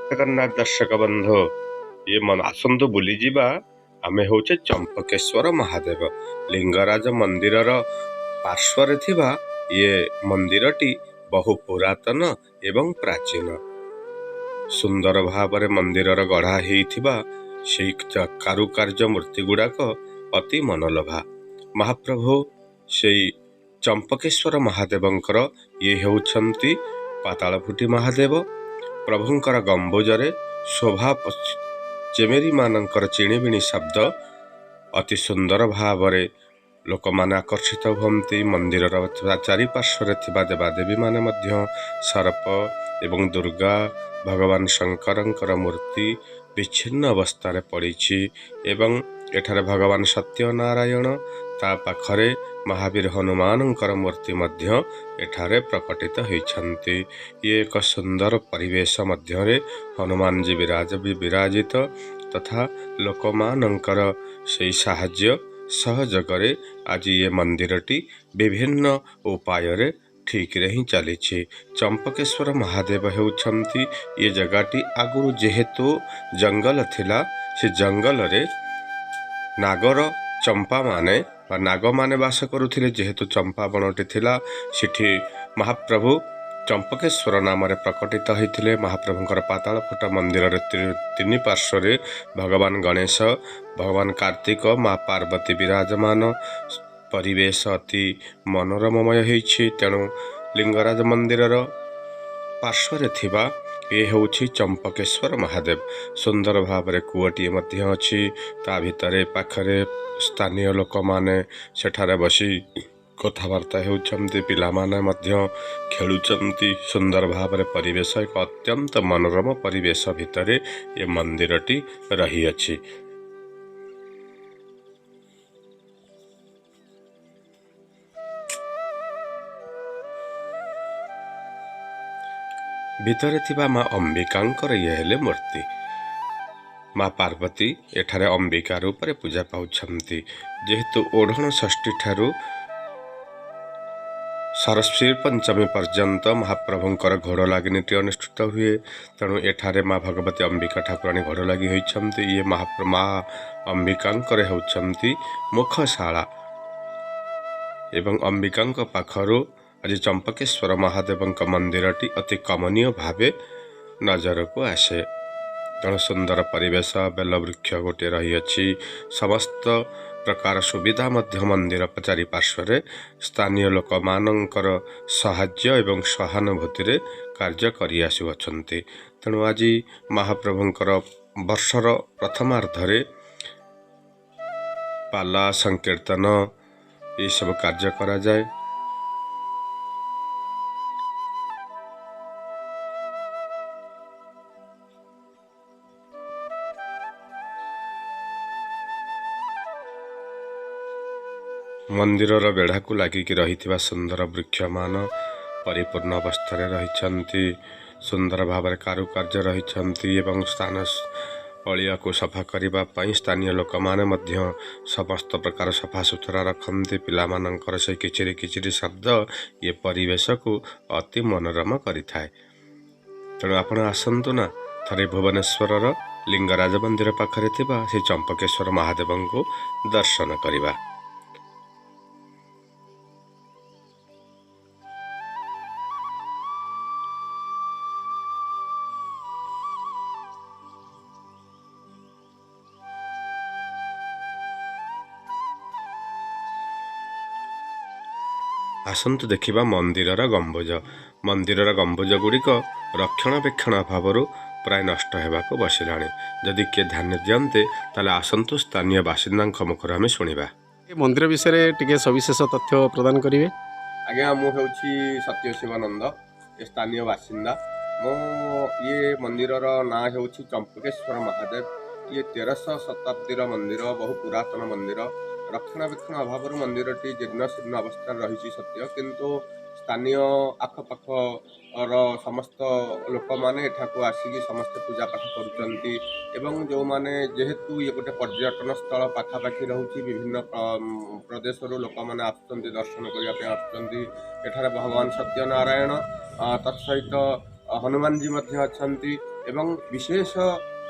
ଜଗନ୍ନାଥ ଦର୍ଶକ ବନ୍ଧୁ ଆସନ୍ତୁ ବୁଲିଯିବା। ଆମେ ହଉଛେ ଚମ୍ପକେଶ୍ୱର ମହାଦେବ ଲିଙ୍ଗରାଜ ମନ୍ଦିରର ପାର୍ଶ୍ୱରେ ଥିବା ଇଏ ମନ୍ଦିରଟି ବହୁ ପୁରାତନ ଏବଂ ପ୍ରାଚୀନ। ସୁନ୍ଦର ଭାବରେ ମନ୍ଦିରର ଗଢ଼ା ହେଇଥିବା ସେଇ କାରୁକାର୍ଯ୍ୟ ମୂର୍ତ୍ତି ଗୁଡ଼ାକ ଅତି ମନଲୋଭା। ମହାପ୍ରଭୁ ସେଇ ଚମ୍ପକେଶ୍ୱର ମହାଦେବଙ୍କର ଇଏ ହେଉଛନ୍ତି ପାତାଳଫୁଟି ମହାଦେବ। ପ୍ରଭୁଙ୍କର ଗମ୍ବୁଜରେ ଶୋଭା ଚେମେରୀମାନଙ୍କର ଚିଣିବିଣି ଶବ୍ଦ ଅତି ସୁନ୍ଦର ଭାବରେ ଲୋକମାନେ ଆକର୍ଷିତ ହୁଅନ୍ତି। ମନ୍ଦିରର ଚାରିପାର୍ଶ୍ୱରେ ଥିବା ଦେବାଦେବୀମାନେ ମଧ୍ୟ ସର୍ପ ଏବଂ ଦୁର୍ଗା, ଭଗବାନ ଶଙ୍କରଙ୍କର ମୂର୍ତ୍ତି ବିଚ୍ଛିନ୍ନ ଅବସ୍ଥାରେ ପଡ଼ିଛି ଏବଂ ଏଠାରେ ଭଗବାନ ସତ୍ୟନାରାୟଣ, ତା ପାଖରେ ମହାବୀର ହନୁମାନଙ୍କର ମୂର୍ତ୍ତି ମଧ୍ୟ ଏଠାରେ ପ୍ରକଟିତ ହୋଇଛନ୍ତି। ଇଏ ଏକ ସୁନ୍ଦର ପରିବେଶ ମଧ୍ୟରେ ହନୁମାନଜୀ ବିରାଜିତ ତଥା ଲୋକମାନଙ୍କର ସେହି ସାହାଯ୍ୟ ସହଯୋଗରେ ଆଜି ଏ ମନ୍ଦିରଟି ବିଭିନ୍ନ ଉପାୟରେ ଠିକରେ ହିଁ ଚାଲିଛି। ଚମ୍ପକେଶ୍ୱର ମହାଦେବ ହେଉଛନ୍ତି ଏ ଜାଗାଟି ଆଗରୁ ଯେହେତୁ ଜଙ୍ଗଲ ଥିଲା, ସେ ଜଙ୍ଗଲରେ ନାଗର ଚମ୍ପାମାନେ ବା ନାଗମାନେ ବାସ କରୁଥିଲେ। ଯେହେତୁ ଚମ୍ପା ବଣଟି ଥିଲା, ସେଠି ମହାପ୍ରଭୁ ଚମ୍ପକେଶ୍ୱର ନାମରେ ପ୍ରକଟିତ ହୋଇଥିଲେ। ମହାପ୍ରଭୁଙ୍କର ପାତାଳଫୁଟା ମନ୍ଦିରର ତିନି ପାର୍ଶ୍ୱରେ ଭଗବାନ ଗଣେଶ, ଭଗବାନ କାର୍ତ୍ତିକ, ମା ପାର୍ବତୀ ବିରାଜମାନ। ପରିବେଶ ଅତି ମନୋରମମୟ ହୋଇଛି। ତେଣୁ ଲିଙ୍ଗରାଜ ମନ୍ଦିରର ପାର୍ଶ୍ୱରେ ଥିବା ଏ ହେଉଛି ଚମ୍ପକେଶ୍ୱର ମହାଦେବ। ସୁନ୍ଦର ଭାବରେ କୂଅଟିଏ ମଧ୍ୟ ଅଛି। ତା ଭିତରେ ପାଖରେ ସ୍ଥାନୀୟ ଲୋକମାନେ ସେଠାରେ ବସି କଥାବାର୍ତ୍ତା ହେଉଛନ୍ତି। ପିଲାମାନେ ମଧ୍ୟ ଖେଳୁଛନ୍ତି। ସୁନ୍ଦର ଭାବରେ ପରିବେଶ, ଏକ ଅତ୍ୟନ୍ତ ମନୋରମ ପରିବେଶ ଭିତରେ ଏ ମନ୍ଦିରଟି ରହିଅଛି। ଭିତରେ ଥିବା ମା ଅମ୍ବିକାଙ୍କର ଇଏ ହେଲେ ମୂର୍ତ୍ତି। ମା ପାର୍ବତୀ ଏଠାରେ ଅମ୍ବିକା ରୂପରେ ପୂଜା ପାଉଛନ୍ତି। ଯେହେତୁ ଓଢ଼ଣ ଷଷ୍ଠୀ ଠାରୁ ସରସ୍ୱତୀ ପଞ୍ଚମୀ ପର୍ଯ୍ୟନ୍ତ ମହାପ୍ରଭୁଙ୍କର ଘୋଡ଼ ଲାଗିନୀଟି ଅନୁଷ୍ଠିତ ହୁଏ। ତେଣୁ ଏଠାରେ ମା ଭଗବତୀ ଅମ୍ବିକା ଠାକୁରାଣୀ ଘୋଡ଼ ଲାଗି ହୋଇଛନ୍ତି। ଇଏ ମା ଅମ୍ବିକାଙ୍କର ହେଉଛନ୍ତି ମୁଖଶାଳା ଏବଂ ଅମ୍ବିକାଙ୍କ ପାଖରୁ ଆଜି ଚମ୍ପକେଶ୍ୱର ମହାଦେବଙ୍କ ମନ୍ଦିରଟି ଅତି କମନୀୟ ଭାବେ ନଜରକୁ ଆସେ। ତେଣୁ ସୁନ୍ଦର ପରିବେଶ, ବେଲବୃକ୍ଷ ଗୋଟିଏ ରହିଅଛି। ସମସ୍ତ ପ୍ରକାର ସୁବିଧା ମଧ୍ୟ ମନ୍ଦିର ଚାରିପାର୍ଶ୍ୱରେ ସ୍ଥାନୀୟ ଲୋକମାନଙ୍କର ସାହାଯ୍ୟ ଏବଂ ସହାନୁଭୂତିରେ କାର୍ଯ୍ୟ କରି ଆସୁଅଛନ୍ତି। ତେଣୁ ଆଜି ମହାପ୍ରଭୁଙ୍କର ବର୍ଷର ପ୍ରଥମାର୍ଦ୍ଧରେ ପାଲା ସଂକୀର୍ତ୍ତନ ଏସବୁ କାର୍ଯ୍ୟ କରାଯାଏ। ମନ୍ଦିରର ବେଢ଼ାକୁ ଲାଗିକି ରହିଥିବା ସୁନ୍ଦର ବୃକ୍ଷମାନ ପରିପୂର୍ଣ୍ଣ ଅବସ୍ଥାରେ ରହିଛନ୍ତି। ସୁନ୍ଦର ଭାବରେ କାରୁକାର୍ଯ୍ୟ ରହିଛନ୍ତି ଏବଂ ସ୍ଥାନ ଅଳିଆକୁ ସଫା କରିବା ପାଇଁ ସ୍ଥାନୀୟ ଲୋକମାନେ ମଧ୍ୟ ସମସ୍ତ ପ୍ରକାର ସଫାସୁତୁରା ରଖନ୍ତି। ପିଲାମାନଙ୍କର ସେହି କିଚିରି କିଚିରି ଶବ୍ଦ ଏ ପରିବେଶକୁ ଅତି ମନୋରମ କରିଥାଏ। ତେଣୁ ଆପଣ ଆସନ୍ତୁ ନା, ଥରେ ଭୁବନେଶ୍ୱରର ଲିଙ୍ଗରାଜ ମନ୍ଦିର ପାଖରେ ଥିବା ସେହି ଚମ୍ପକେଶ୍ୱର ମହାଦେବଙ୍କୁ ଦର୍ଶନ କରିବା। ଆସନ୍ତୁ ଦେଖିବା ମନ୍ଦିରର ଗମ୍ବୁଜ। ମନ୍ଦିରର ଗମ୍ବୁଜ ଗୁଡ଼ିକ ରକ୍ଷଣାବେକ୍ଷଣ ଅଭାବରୁ ପ୍ରାୟ ନଷ୍ଟ ହେବାକୁ ବସିଲାଣି। ଯଦି କିଏ ଧ୍ୟାନ ଦିଅନ୍ତେ ତାହେଲେ ଆସନ୍ତୁ ସ୍ଥାନୀୟ ବାସିନ୍ଦାଙ୍କ ମୁଖରୁ ଆମେ ଶୁଣିବା। ଏ ମନ୍ଦିର ବିଷୟରେ ଟିକେ ସବିଶେଷ ତଥ୍ୟ ପ୍ରଦାନ କରିବେ। ଆଜ୍ଞା, ମୁଁ ହେଉଛି ସତ୍ୟଶିବାନନ୍ଦ, ଏ ସ୍ଥାନୀୟ ବାସିନ୍ଦା। ଇଏ ମନ୍ଦିରର ନାଁ ହେଉଛି ଚମ୍ପକେଶ୍ୱର ମହାଦେବ। ଇଏ 1300 ଶତାବ୍ଦୀର ମନ୍ଦିର, ବହୁ ପୁରାତନ ମନ୍ଦିର। ରକ୍ଷଣାବେକ୍ଷଣ ଅଭାବରୁ ମନ୍ଦିରଟି ଜୀର୍ଣ୍ଣ ଶୀର୍ଣ୍ଣ ଅବସ୍ଥାରେ ରହିଛି ସତ୍ୟ, କିନ୍ତୁ ସ୍ଥାନୀୟ ଆଖପାଖର ସମସ୍ତ ଲୋକମାନେ ଏଠାକୁ ଆସିକି ସମସ୍ତେ ପୂଜାପାଠ କରୁଛନ୍ତି ଏବଂ ଯେଉଁମାନେ, ଯେହେତୁ ଇଏ ଗୋଟେ ପର୍ଯ୍ୟଟନ ସ୍ଥଳ ପାଖାପାଖି ରହୁଛି, ବିଭିନ୍ନ ପ୍ରଦେଶରୁ ଲୋକମାନେ ଆସୁଛନ୍ତି, ଦର୍ଶନ କରିବା ପାଇଁ ଆସୁଛନ୍ତି। ଏଠାରେ ଭଗବାନ ସତ୍ୟନାରାୟଣ ତତ୍ସହିତ ହନୁମାନଜୀ ମଧ୍ୟ ଅଛନ୍ତି ଏବଂ ବିଶେଷ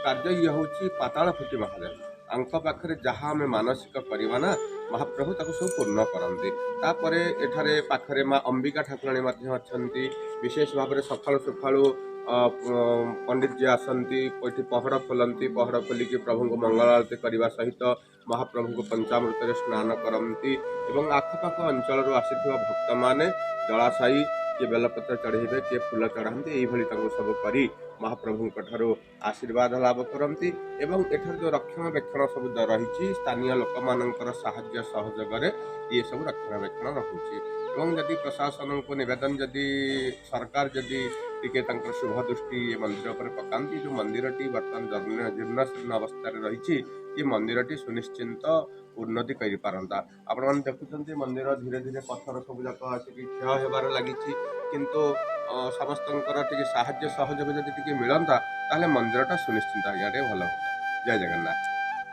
କାର୍ଯ୍ୟ ଇଏ ହେଉଛି ପାତାଳ ଫୁଟି ମହାଦେବ ଆଙ୍କ ପାଖରେ ଯାହା ଆମେ ମାନସିକ କରିବା ନା ମହାପ୍ରଭୁ ତାକୁ ସବୁ ପୂର୍ଣ୍ଣ କରନ୍ତି। ତାପରେ ଏଠାରେ ପାଖରେ ମା ଅମ୍ବିକା ଠାକୁରାଣୀ ମଧ୍ୟ ଅଛନ୍ତି। ବିଶେଷ ଭାବରେ ସକାଳୁ ସକାଳୁ ପଣ୍ଡିତ ଯିଏ ଆସନ୍ତି ଏଠି ପହଡ଼ ଖୋଲନ୍ତି। ପହଡ଼ ଖୋଲିକି ପ୍ରଭୁଙ୍କୁ ମଙ୍ଗଳ ଆଳତି କରିବା ସହିତ ମହାପ୍ରଭୁଙ୍କୁ ପଞ୍ଚାମୃତରେ ସ୍ନାନ କରନ୍ତି ଏବଂ ଆଖପାଖ ଅଞ୍ଚଳରୁ ଆସିଥିବା ଭକ୍ତମାନେ ଜଳାଶାୟୀ କିଏ ବେଲପତ୍ର ଚଢ଼େଇବେ କିଏ ଫୁଲ ଚଢ଼ାନ୍ତି ଏଇଭଳି ତାଙ୍କୁ ସବୁ କରି ମହାପ୍ରଭୁଙ୍କ ଠାରୁ ଆଶୀର୍ବାଦ ଲାଭ କରନ୍ତି ଏବଂ ଏଠାରେ ଯେଉଁ ରକ୍ଷଣାବେକ୍ଷଣ ସବୁ ରହିଛି ସ୍ଥାନୀୟ ଲୋକମାନଙ୍କର ସାହାଯ୍ୟ ସହଯୋଗରେ ଇଏ ସବୁ ରକ୍ଷଣାବେକ୍ଷଣ ରହୁଛି ଏବଂ ଯଦି ପ୍ରଶାସନଙ୍କୁ ନିବେଦନ ଯଦି ସରକାର ଯଦି ଟିକେ ତାଙ୍କର ଶୁଭ ଦୃଷ୍ଟି ଏ ମନ୍ଦିର ଉପରେ ପକାନ୍ତି ଯେଉଁ ମନ୍ଦିରଟି ବର୍ତ୍ତମାନ ଜୀର୍ଣ୍ଣଶୀର୍ଣ୍ଣ ଅବସ୍ଥାରେ ରହିଛି ଏ ମନ୍ଦିରଟି ସୁନିଶ୍ଚିନ୍ତ ଉନ୍ନତି କରିପାରନ୍ତା। ଆପଣମାନେ ଦେଖୁଛନ୍ତି ମନ୍ଦିର ଧୀରେ ଧୀରେ ପଥର ସବୁ ଯାକ ଆସିକି କ୍ଷୟ ହେବାରେ ଲାଗିଛି କିନ୍ତୁ ସମସ୍ତଙ୍କର ଟିକେ ସାହାଯ୍ୟ ସହଯୋଗ ଯଦି ଟିକେ ମିଳନ୍ତା ତାହେଲେ ମନ୍ଦିରଟା ସୁନିଶ୍ଚିନ୍ତ ଆଜ୍ଞା ଟିକେ ଭଲ ହୁଅନ୍ତା। ଜୟ ଜଗନ୍ନାଥ।